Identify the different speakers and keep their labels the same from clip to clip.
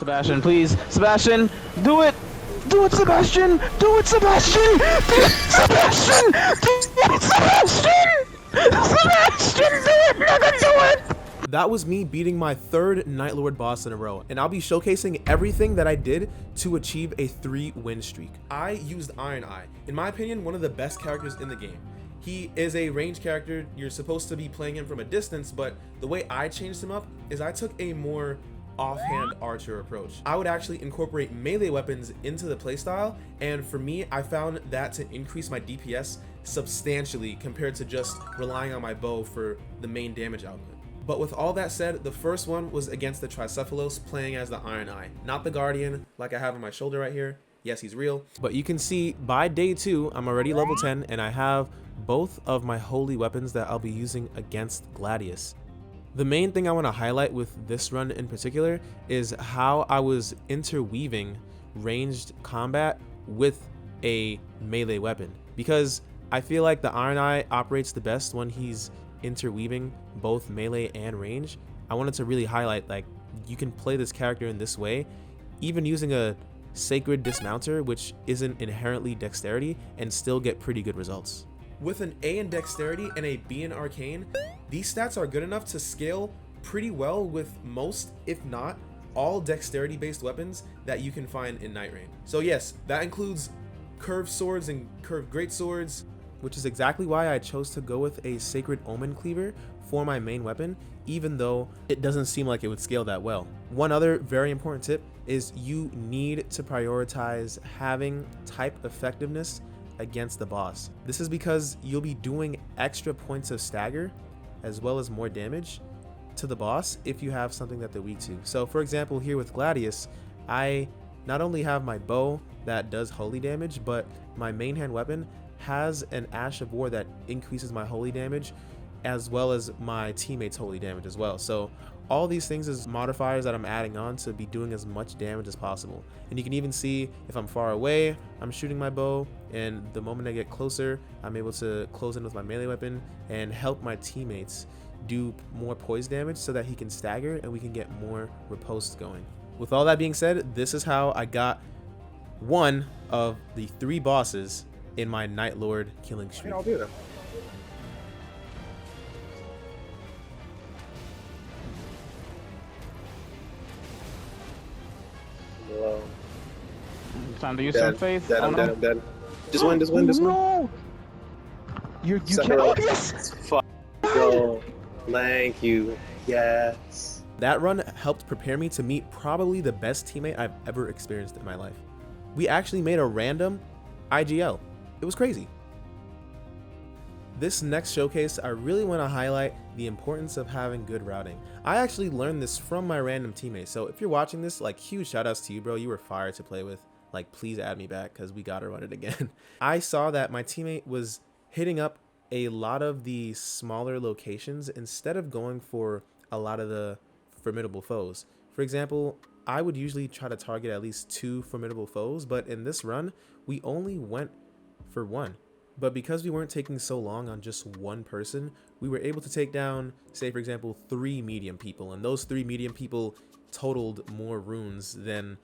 Speaker 1: Sebastian, please. Sebastian, do it! Do it, Sebastian! Do it, Sebastian! Do it, Sebastian! Do it, Sebastian! Sebastian, do it! Never do it!
Speaker 2: That was me beating my third Nightlord boss in a row, and I'll be showcasing everything that I did to achieve a 3-win streak. I used Iron Eye, in my opinion, one of the best characters in the game. He is a ranged character. You're supposed to be playing him from a distance, but the way I changed him up is I took a more offhand archer approach. I would actually incorporate melee weapons into the playstyle, and for me, I found that to increase my DPS substantially compared to just relying on my bow for the main damage output. But with all that said, the first one was against the Tricephalos, playing as the Iron Eye, not the Guardian like I have on my shoulder right here. Yes, he's real. But you can see by day 2, I'm already level 10, and I have both of my holy weapons that I'll be using against Gladius. The main thing I want to highlight with this run in particular is how I was interweaving ranged combat with a melee weapon, because I feel like the Iron Eye operates the best when he's interweaving both melee and range. I wanted to really highlight, like, you can play this character in this way, even using a sacred dismounter, which isn't inherently dexterity, and still get pretty good results. With an A in dexterity and a B in arcane, these stats are good enough to scale pretty well with most, if not all, dexterity based weapons that you can find in Nightreign. So yes, that includes curved swords and curved greatswords, which is exactly why I chose to go with a Sacred Omen Cleaver for my main weapon, even though it doesn't seem like it would scale that well. One other very important tip is you need to prioritize having type effectiveness against the boss. This is because you'll be doing extra points of stagger as well as more damage to the boss if you have something that they're weak to. So for example, here with Gladius, I not only have my bow that does holy damage, but my main hand weapon has an Ash of War that increases my holy damage as well as my teammates' holy damage as well. So all these things is modifiers that I'm adding on to be doing as much damage as possible. And you can even see if I'm far away, I'm shooting my bow, and the moment I get closer, I'm able to close in with my melee weapon and help my teammates do more poise damage so that he can stagger and we can get more riposte going. With all that being said, this is how I got one of the 3 bosses in my Nightlord killing streak.
Speaker 3: I'll do that. Hello.
Speaker 1: Time to use some faith.
Speaker 3: Dead, I'm dead, I'm dead. Just win, just win, just win.
Speaker 1: No! You can't. Oh, yes!
Speaker 3: Fuck. Go. Thank you. Yes.
Speaker 2: That run helped prepare me to meet probably the best teammate I've ever experienced in my life. We actually made a random IGL. It was crazy. This next showcase, I really want to highlight the importance of having good routing. I actually learned this from my random teammate, so if you're watching this, like, huge shout outs to you, bro. You were fire to play with. Like, please add me back because we gotta run it again. I saw that my teammate was hitting up a lot of the smaller locations instead of going for a lot of the formidable foes. For example, I would usually try to target at least 2 formidable foes, but in this run, we only went for 1. But because we weren't taking so long on just 1 person, we were able to take down, say for example, 3 medium people, and those 3 medium people totaled more runes than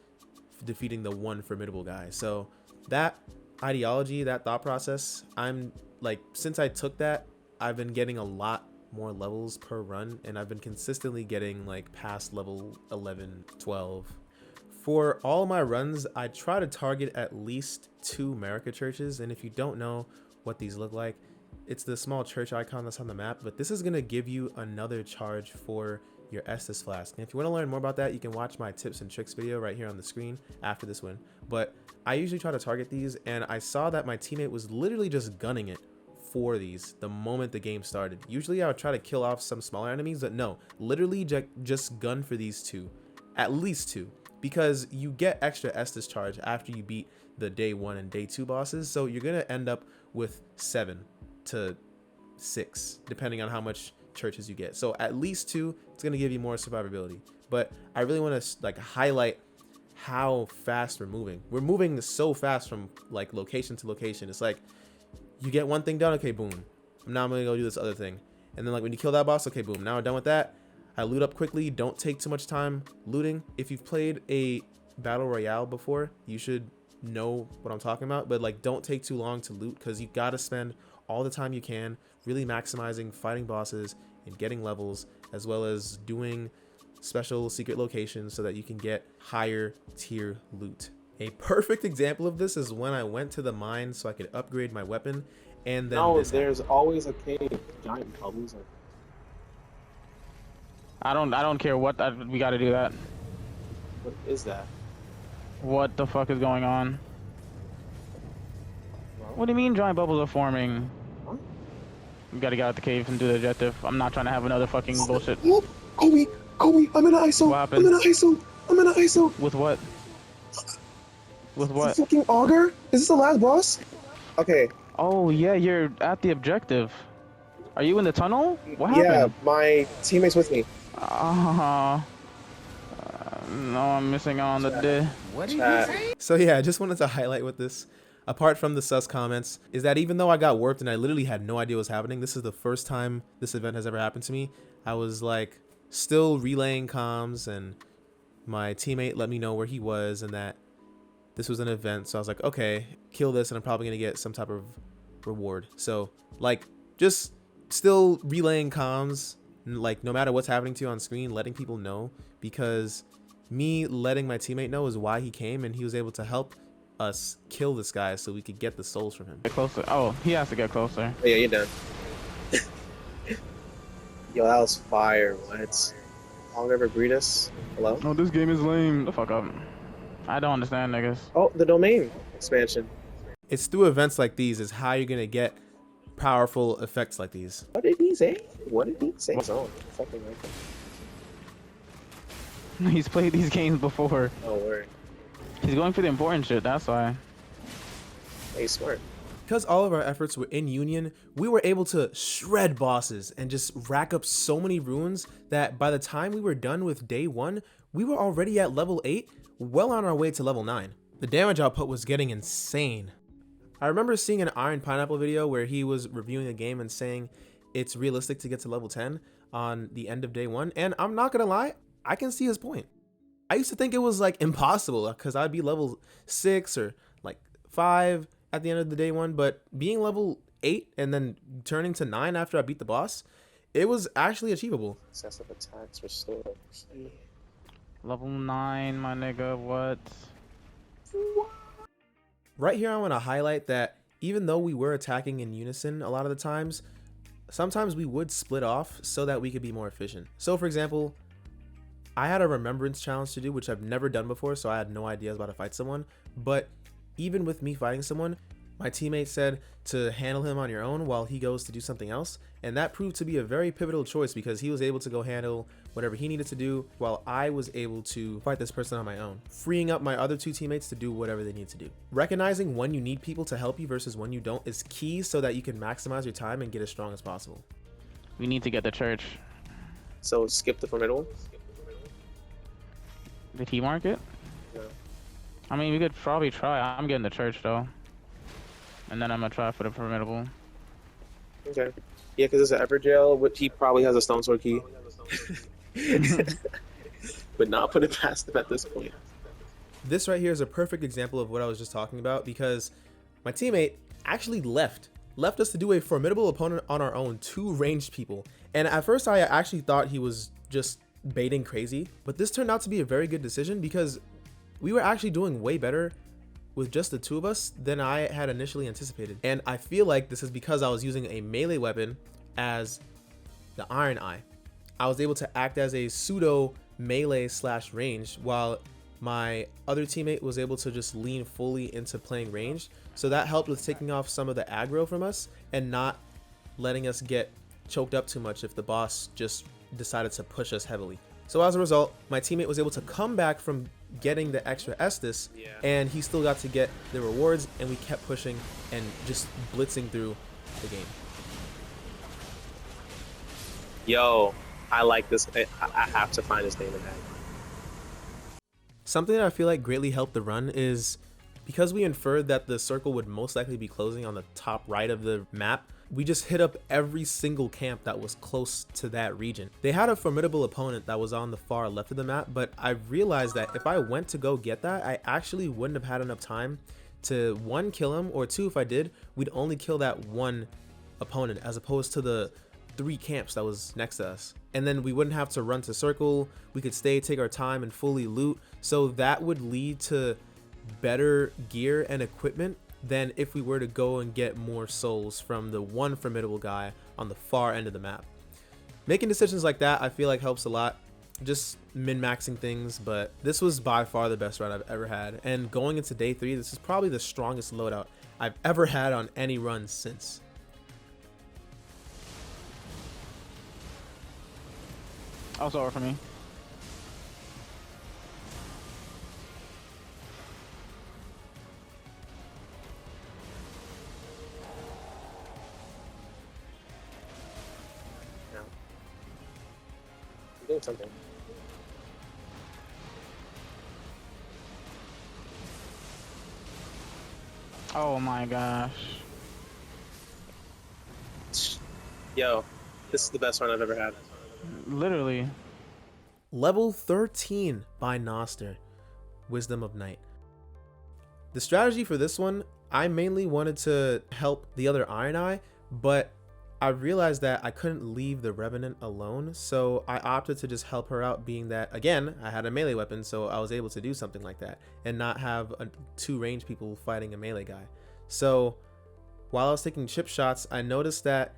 Speaker 2: defeating the 1 formidable guy. So that ideology, that thought process, I'm like, since I took that, I've been getting a lot more levels per run, and I've been consistently getting like past level 11, 12. For all my runs, I try to target at least 2 America churches, and if you don't know what these look like, it's the small church icon that's on the map, but this is going to give you another charge for your Estus Flask. And if you want to learn more about that, you can watch my tips and tricks video right here on the screen after this win. But I usually try to target these, and I saw that my teammate was literally just gunning it for these the moment the game started. Usually I would try to kill off some smaller enemies, but no, literally just gun for these 2, at least 2. Because you get extra Estus charge after you beat the day 1 and day 2 bosses, so you're gonna end up with 7 to 6 depending on how much churches you get. So at least 2, it's gonna give you more survivability. But I really want to like highlight how fast we're moving. We're moving so fast from like location to location. It's like you get one thing done, okay, boom, now I'm gonna go do this other thing, and then like when you kill that boss, okay, boom, now we're done with that. I loot up quickly, don't take too much time looting. If you've played a battle royale before, you should know what I'm talking about, but like don't take too long to loot because you gotta spend all the time you can really maximizing fighting bosses and getting levels, as well as doing special secret locations so that you can get higher tier loot. A perfect example of this is when I went to the mine so I could upgrade my weapon, and then
Speaker 3: No,
Speaker 2: this
Speaker 3: there's always a cave. Giant bubbles.
Speaker 1: I don't care what we gotta do that.
Speaker 3: What is that?
Speaker 1: What the fuck is going on?
Speaker 3: Well,
Speaker 1: What do you mean giant bubbles are forming?
Speaker 3: Huh?
Speaker 1: We gotta get out the cave and do the objective. I'm not trying to have another fucking bullshit.
Speaker 3: Oh, Kobe, I'm in an ISO.
Speaker 1: What happened?
Speaker 3: I'm in an ISO. I'm in an ISO.
Speaker 1: With what? With what?
Speaker 3: Fucking auger? Is this the last boss? Okay.
Speaker 1: Oh yeah, you're at the objective. Are you in the tunnel? What
Speaker 3: Yeah,
Speaker 1: happened?
Speaker 3: my teammate's with me.
Speaker 1: No, I'm missing on the day.
Speaker 4: What did you say?
Speaker 2: So yeah, I just wanted to highlight with this, apart from the sus comments, is that even though I got warped and I literally had no idea what was happening, this is the first time this event has ever happened to me. I was like still relaying comms and my teammate let me know where he was and that this was an event. So I was like, okay, kill this and I'm probably gonna get some type of reward. So like just still relaying comms, like no matter what's happening to you on screen, letting people know, because me letting my teammate know is why he came and he was able to help us kill this guy so we could get the souls from him.
Speaker 1: Get closer. Oh, he has to get closer.
Speaker 3: Oh, yeah, you're done. Yo, that was fire. What? Long River Breedus? Hello?
Speaker 1: Oh, this game is lame. The fuck up. I don't understand, niggas.
Speaker 3: Oh, the domain expansion.
Speaker 2: It's through events like these is how you're gonna get powerful effects like these.
Speaker 3: What did he say? What did he say? Oh, fucking right.
Speaker 1: He's played these games before.
Speaker 3: Oh, word.
Speaker 1: He's going for the important shit, that's why.
Speaker 3: Hey, smart.
Speaker 2: Because all of our efforts were in union, we were able to shred bosses and just rack up so many runes that by the time we were done with day 1, we were already at level 8, well on our way to level 9. The damage output was getting insane. I remember seeing an Iron Pineapple video where he was reviewing the game and saying it's realistic to get to level 10 on the end of day 1, and I'm not gonna lie, I can see his point. I used to think it was like impossible because I'd be level 6 or like 5 at the end of the day 1, but being level 8 and then turning to 9 after I beat the boss, it was actually achievable.
Speaker 3: Excessive attacks restored.
Speaker 1: Level 9, my nigga, what?
Speaker 2: Right here I want to highlight that even though we were attacking in unison a lot of the times, sometimes we would split off so that we could be more efficient. So for example, I had a remembrance challenge to do, which I've never done before, so I had no idea about to fight someone. But even with me fighting someone, my teammate said to handle him on your own while he goes to do something else. And that proved to be a very pivotal choice because he was able to go handle whatever he needed to do while I was able to fight this person on my own, freeing up my other 2 teammates to do whatever they need to do. Recognizing when you need people to help you versus when you don't is key so that you can maximize your time and get as strong as possible.
Speaker 1: We need to get the church.
Speaker 3: So skip the formidable?
Speaker 1: Did he mark it?
Speaker 3: No.
Speaker 1: I mean, we could probably try. I'm getting the church, though. And then I'm gonna try for the formidable.
Speaker 3: Okay. Yeah, because it's an Everjail, which he probably has a Stone Sword key. But not put it past him at this point.
Speaker 2: This right here is a perfect example of what I was just talking about because my teammate actually left us to do a formidable opponent on our own, 2 ranged people. And at first I actually thought he was just baiting crazy, but this turned out to be a very good decision because we were actually doing way better with just the 2 of us than I had initially anticipated. And I feel like this is because I was using a melee weapon as the Iron Eye. I was able to act as a pseudo melee / range while my other teammate was able to just lean fully into playing ranged. So that helped with taking off some of the aggro from us and not letting us get choked up too much if the boss just decided to push us heavily. So as a result, my teammate was able to come back from getting the extra Estus, and he still got to get the rewards, and we kept pushing and just blitzing through the game.
Speaker 3: Yo, I like this. I have to find his name again.
Speaker 2: Something that I feel like greatly helped the run is because we inferred that the circle would most likely be closing on the top right of the map we just hit up every single camp that was close to that region. They had a formidable opponent that was on the far left of the map, but I realized that if I went to go get that, I actually wouldn't have had enough time to one, kill him, or two, if I did, we'd only kill that one opponent as opposed to the 3 camps that was next to us. And then we wouldn't have to run to circle, we could stay, take our time, and fully loot. So that would lead to better gear and equipment than if we were to go and get more souls from the one formidable guy on the far end of the map. Making decisions like that, I feel like helps a lot. Just min-maxing things, but this was by far the best run I've ever had. And going into day 3, this is probably the strongest loadout I've ever had on any run since.
Speaker 1: Oh, it's over for me.
Speaker 3: No. You're doing something.
Speaker 1: Oh my gosh.
Speaker 3: Yo, this is the best run I've ever had.
Speaker 1: Literally.
Speaker 2: Level 13 by Noster, Wisdom of Night. The strategy for this one, I mainly wanted to help the other Iron Eye, but I realized that I couldn't leave the Revenant alone, so I opted to just help her out, being that, again, I had a melee weapon, so I was able to do something like that and not have 2 ranged people fighting a melee guy. So while I was taking chip shots, I noticed that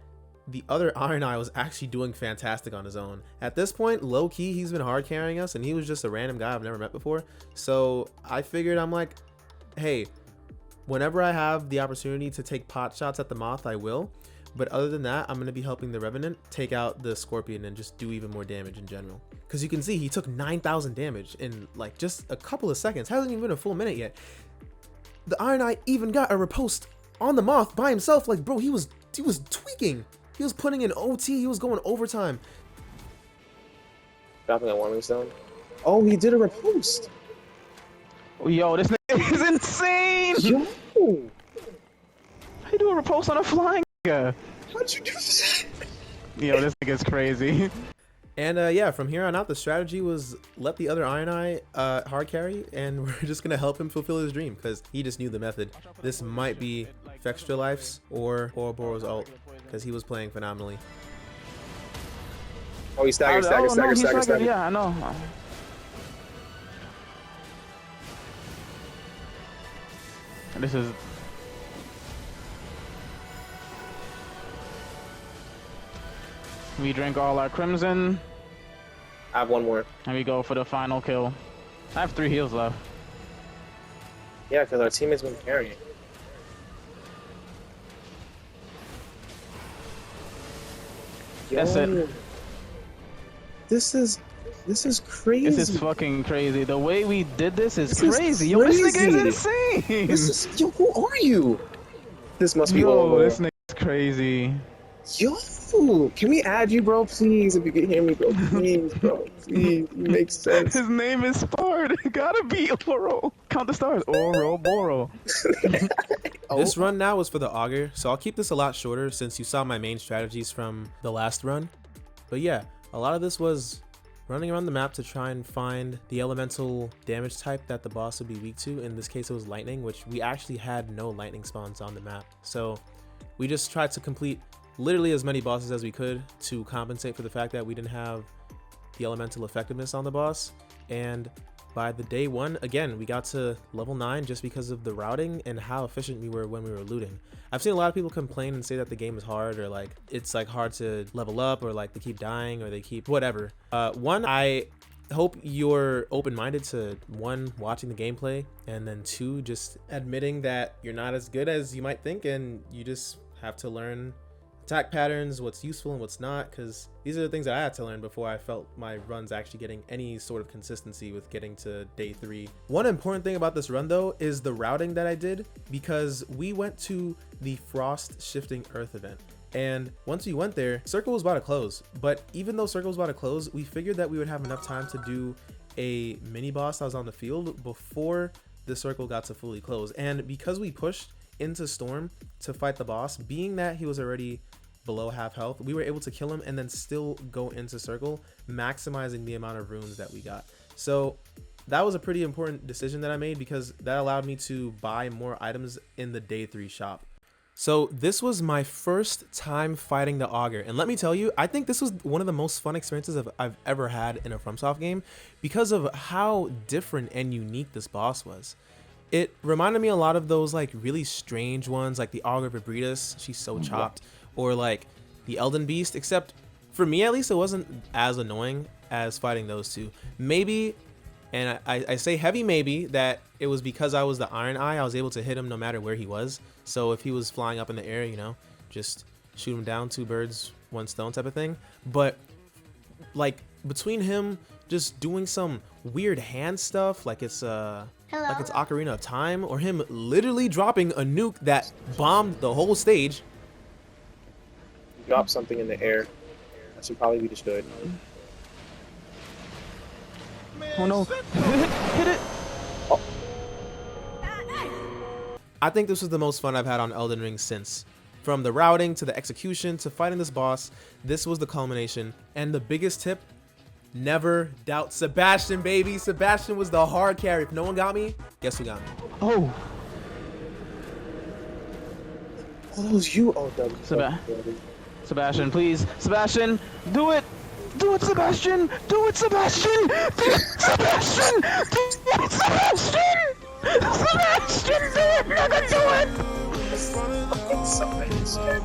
Speaker 2: the other Iron Eye was actually doing fantastic on his own. At this point, low-key, he's been hard carrying us, and he was just a random guy I've never met before. So I figured, I'm like, hey, whenever I have the opportunity to take pot shots at the Moth, I will. But other than that, I'm going to be helping the Revenant take out the Scorpion and just do even more damage in general. Because you can see, he took 9,000 damage in like just a couple of seconds. Hasn't even been a full minute yet. The Iron Eye even got a riposte on the Moth by himself. Like, bro, he was tweaking. He was putting in OT. He was going overtime.
Speaker 3: Dropping a warming stone. Oh, he did a riposte.
Speaker 1: Yo, this nigga is insane!
Speaker 3: Yo!
Speaker 1: How you do a riposte on a flying nigga?
Speaker 3: How'd you do that?
Speaker 1: Yo, this nigga's crazy.
Speaker 2: And yeah, from here on out, the strategy was let the other Iron Eye hard carry, and we're just going to help him fulfill his dream, because he just knew the method. This might be Fextra Life's or Ouroboros ult, because he was playing phenomenally.
Speaker 3: Oh, he staggered.
Speaker 1: Yeah, I know. This is... We drink all our crimson.
Speaker 3: I have one more.
Speaker 1: And we go for the final kill. I have 3 heals left.
Speaker 3: Yeah, because our teammates been carrying.
Speaker 1: That's it.
Speaker 3: This is crazy.
Speaker 1: This is fucking crazy. The way we did this is
Speaker 3: This is
Speaker 1: crazy. Yo, this nigga is
Speaker 3: crazy.
Speaker 1: insane.
Speaker 3: Yo, who are you? This must be
Speaker 1: Yo,
Speaker 3: Ouroboros.
Speaker 1: this nigga's crazy.
Speaker 3: Yo, can we add you, bro? Please, if you can hear me, bro. Please, bro. Please, it makes sense.
Speaker 1: His name is Spard. Gotta be Oro. Count the stars. Ouroboros.
Speaker 2: This run now was for the Augur, so I'll keep this a lot shorter since you saw my main strategies from the last run. But yeah, a lot of this was running around the map to try and find the elemental damage type that the boss would be weak to. In this case, it was lightning, which we actually had no lightning spawns on the map. So we just tried to complete literally as many bosses as we could to compensate for the fact that we didn't have the elemental effectiveness on the boss. And by the day 1, again, we got to level 9 just because of the routing and how efficient we were when we were looting. I've seen a lot of people complain and say that the game is hard, or like it's like hard to level up, or like they keep dying, or they keep whatever. One, I hope you're open-minded to 1, watching the gameplay, and then 2, just admitting that you're not as good as you might think, and you just have to learn attack patterns, what's useful and what's not, because these are the things that I had to learn before I felt my runs actually getting any sort of consistency with getting to day 3. One important thing about this run though is the routing that I did, because we went to the Frost Shifting Earth event, and once we went there, Circle was about to close. But even though Circle was about to close, we figured that we would have enough time to do a mini boss that was on the field before the Circle got to fully close. And because we pushed into Storm to fight the boss. Being that he was already below half health, we were able to kill him and then still go into circle, maximizing the amount of runes that we got. So that was a pretty important decision that I made, because that allowed me to buy more items in the day 3 shop. So this was my first time fighting the Augur, and let me tell you, I think this was one of the most fun experiences I've ever had in a FromSoft game, because of how different and unique this boss was. It reminded me a lot of those like really strange ones, like the Augur Vibridus, she's so chopped, or like the Elden Beast, except for me at least it wasn't as annoying as fighting those two. Maybe, and I say heavy maybe, that it was because I was the Iron Eye, I was able to hit him no matter where he was. So if he was flying up in the air, you know, just shoot him down, 2 birds, 1 stone type of thing. But like between him just doing some weird hand stuff, like it's Ocarina of Time, or him literally dropping a nuke that bombed the whole stage.
Speaker 3: Drop something in the air. That should probably be destroyed.
Speaker 1: Oh no. Hit it.
Speaker 3: Oh.
Speaker 2: I think this was the most fun I've had on Elden Ring since. From the routing to the execution to fighting this boss, this was the culmination. And the biggest tip, never doubt Sebastian, baby. Sebastian was the hard carry. If no one got me, guess who got me?
Speaker 1: Oh.
Speaker 3: Oh, that was you. Oh, W.
Speaker 1: Sebastian, please. Sebastian, do it. Do it, Sebastian. Do it, Sebastian. Do it, Sebastian. Do it, Sebastian. Sebastian, do it. Nigga, do it.
Speaker 3: Sebastian.